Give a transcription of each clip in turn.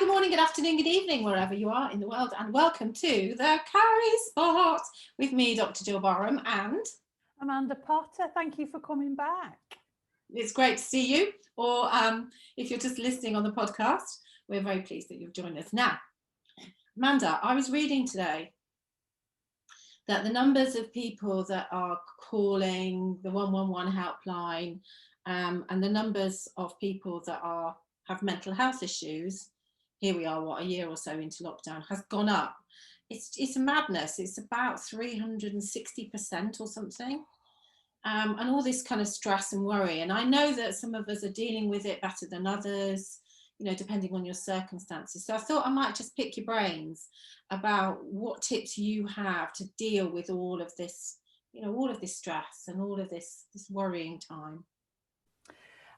good morning, good afternoon, good evening, wherever you are in the world, and welcome to the Currie Spot with me, Dr. Jill Barham, and Amanda Potter. Thank you for coming back. It's great to see you, or if you're just listening on the podcast, we're very pleased that you've joined us. Now, Amanda, I was reading today that the numbers of people that are calling the 111 helpline and the numbers of people that have mental health issues, here we are, a year or so into lockdown, has gone up. It's a madness. It's about 360% or something. And all this kind of stress and worry. And I know that some of us are dealing with it better than others, depending on your circumstances. So I thought I might just pick your brains about what tips you have to deal with all of this, all of this stress and all of this worrying time.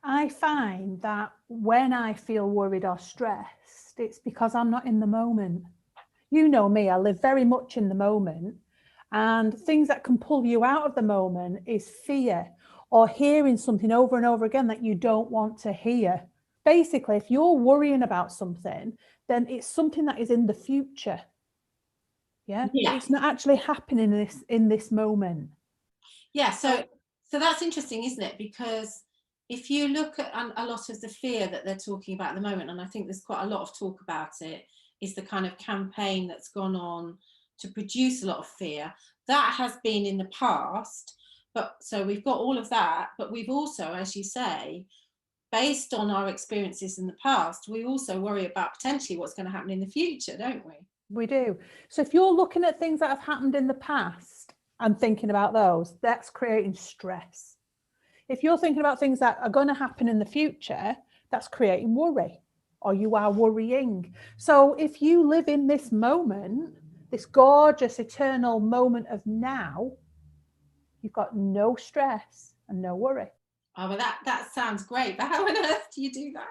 I find that when I feel worried or stressed, it's because I'm not in the moment. You know me, I live very much in the moment. And things that can pull you out of the moment is fear or hearing something over and over again that you don't want to hear. Basically, if you're worrying about something, then it's something that is in the future. Yeah. It's not actually happening in this moment. Yeah. So that's interesting, isn't it? Because if you look at a lot of the fear that they're talking about at the moment, and I think there's quite a lot of talk about it, is the kind of campaign that's gone on to produce a lot of fear. That has been in the past, but so we've got all of that, but we've also, as you say, based on our experiences in the past, we also worry about potentially what's going to happen in the future, don't we? We do. So if you're looking at things that have happened in the past and thinking about those, that's creating stress. If you're thinking about things that are going to happen in the future, that's creating worry, or you are worrying. So if you live in this moment, this gorgeous eternal moment of now, you've got no stress and no worry. Oh, well, that sounds great. But how on earth do you do that?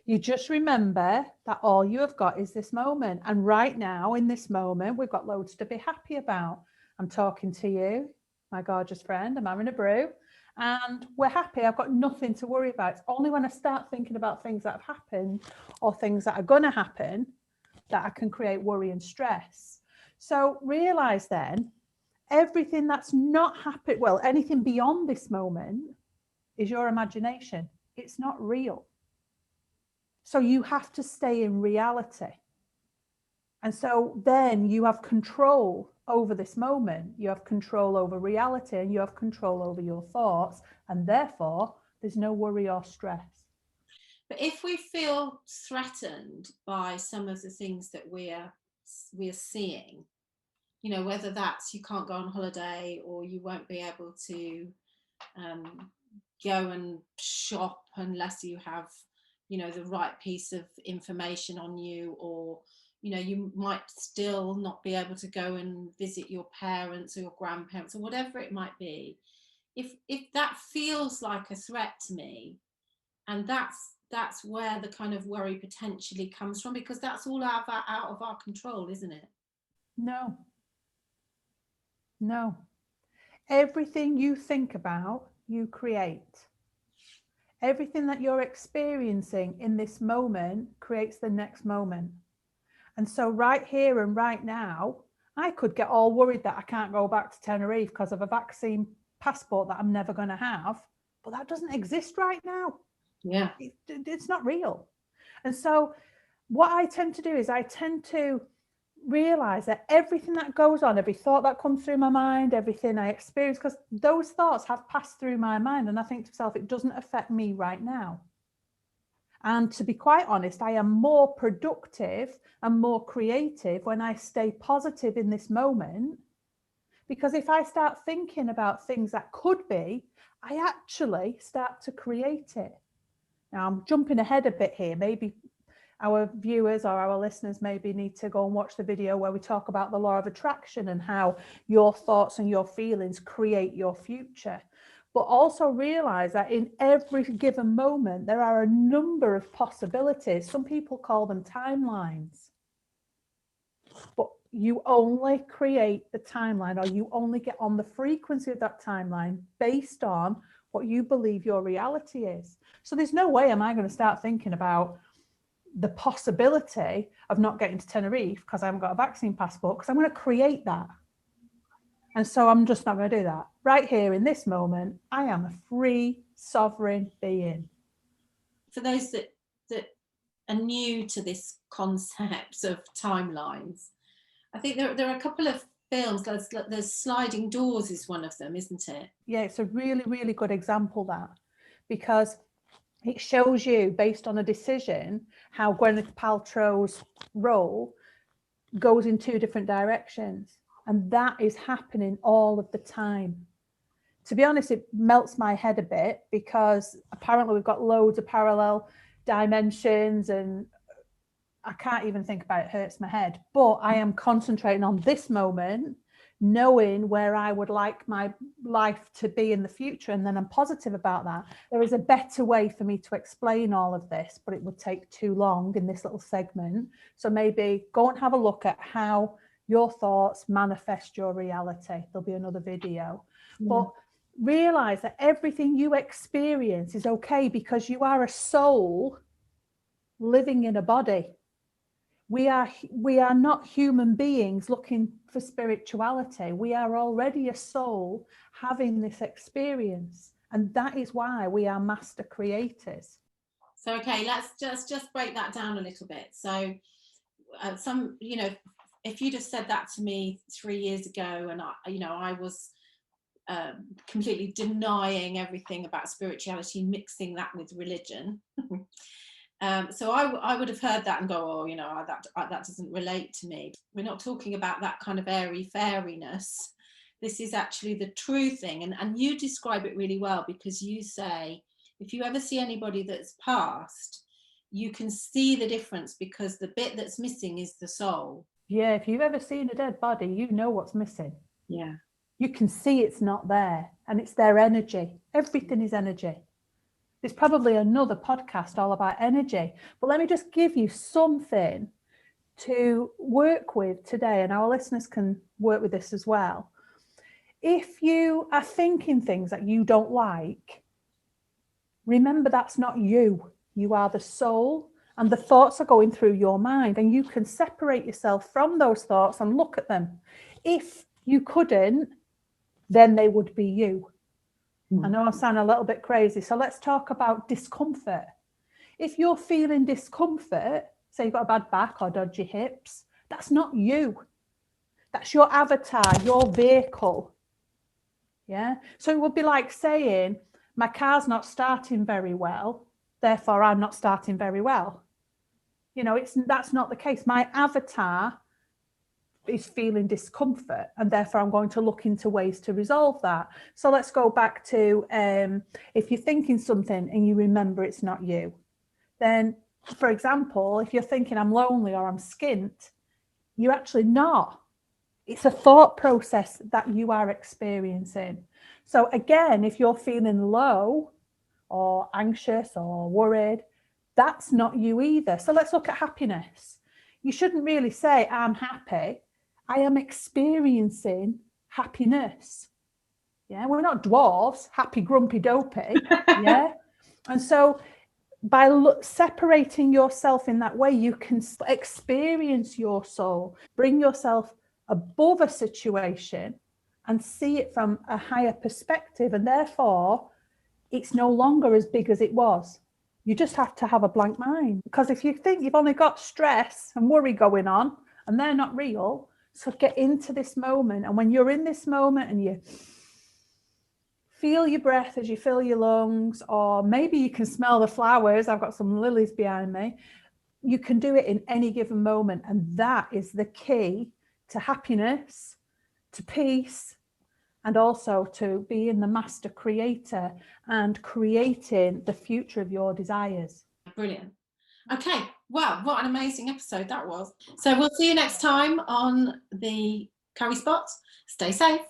You just remember that all you have got is this moment. And right now, in this moment, we've got loads to be happy about. I'm talking to you, my gorgeous friend. I'm having a brew. And we're happy. I've got nothing to worry about. It's only when I start thinking about things that have happened or things that are going to happen that I can create worry and stress. So realize then, everything that's not happened, well, anything beyond this moment is your imagination. It's not real. So you have to stay in reality. And so then you have control over this moment. You have control over reality and you have control over your thoughts. And therefore, there's no worry or stress. But if we feel threatened by some of the things that we're seeing, whether that's you can't go on holiday or you won't be able to go and shop unless you have, the right piece of information on you, or you might still not be able to go and visit your parents or your grandparents or whatever it might be. If that feels like a threat to me, and that's where the kind of worry potentially comes from, because that's all out of our control, isn't it? No. Everything you think about, you create. Everything that you're experiencing in this moment creates the next moment. And so right here and right now, I could get all worried that I can't go back to Tenerife because of a vaccine passport that I'm never going to have. But that doesn't exist right now. Yeah. It's not real. And so what I tend to do is I tend to realize that everything that goes on, every thought that comes through my mind, everything I experience, because those thoughts have passed through my mind, and I think to myself, it doesn't affect me right now. And to be quite honest, I am more productive and more creative when I stay positive in this moment, because if I start thinking about things that could be, I actually start to create it. Now I'm jumping ahead a bit here. Maybe our viewers or our listeners maybe need to go and watch the video where we talk about the law of attraction and how your thoughts and your feelings create your future. But also realize that in every given moment, there are a number of possibilities. Some people call them timelines. But you only create the timeline, or you only get on the frequency of that timeline based on what you believe your reality is. So there's no way am I going to start thinking about the possibility of not getting to Tenerife because I haven't got a vaccine passport, because I'm going to create that. And so I'm just not going to do that. Right here in this moment, I am a free, sovereign being. For those that are new to this concept of timelines, I think there are a couple of films. There's Sliding Doors is one of them, isn't it? Yeah, it's a really, really good example, that, because it shows you, based on a decision, how Gwyneth Paltrow's role goes in two different directions. And that is happening all of the time. To be honest, it melts my head a bit, because apparently we've got loads of parallel dimensions, and I can't even think about it, hurts my head. But I am concentrating on this moment, knowing where I would like my life to be in the future, and then I'm positive about that. There is a better way for me to explain all of this, but it would take too long in this little segment. So maybe go and have a look at how your thoughts manifest your reality. There'll be another video. Yeah. But realize that everything you experience is okay, because you are a soul living in a body. We are not human beings looking for spirituality. We are already a soul having this experience, and that is why we are master creators. So okay, let's just break that down a little bit. So if you'd have said that to me 3 years ago, and I was completely denying everything about spirituality, mixing that with religion. So I would have heard that and go, oh, that doesn't relate to me. We're not talking about that kind of airy fairiness. This is actually the true thing. And you describe it really well, because you say, if you ever see anybody that's passed, you can see the difference, because the bit that's missing is the soul. Yeah, if you've ever seen a dead body, you know what's missing. Yeah. You can see it's not there, and it's their energy. Everything is energy. There's probably another podcast all about energy, but let me just give you something to work with today, and our listeners can work with this as well. If you are thinking things that you don't like, remember that's not you. You are the soul, and the thoughts are going through your mind, and you can separate yourself from those thoughts and look at them. If you couldn't, then they would be you. I know I sound a little bit crazy, so let's talk about discomfort. If you're feeling discomfort, say you've got a bad back or dodgy hips, that's not you. That's your avatar, your vehicle. Yeah. So it would be like saying, my car's not starting very well, therefore I'm not starting very well. That's not the case. My avatar is feeling discomfort, and therefore I'm going to look into ways to resolve that. So let's go back to if you're thinking something and you remember it's not you, then, for example, if you're thinking I'm lonely or I'm skint, you're actually not. It's a thought process that you are experiencing. So again, if you're feeling low or anxious or worried, that's not you either. So let's look at happiness. You shouldn't really say I'm happy. I am experiencing happiness. Yeah, we're not dwarves, happy, grumpy, dopey. Yeah. And so by separating yourself in that way, you can experience your soul, bring yourself above a situation and see it from a higher perspective. And therefore, it's no longer as big as it was. You just have to have a blank mind. Because if you think you've only got stress and worry going on and they're not real, so get into this moment. And when you're in this moment and you feel your breath as you fill your lungs, or maybe you can smell the flowers. I've got some lilies behind me. You can do it in any given moment. And that is the key to happiness, to peace, and also to being the master creator and creating the future of your desires. Brilliant. Okay, wow, what an amazing episode that was. So we'll see you next time on the Currie Spot. Stay safe.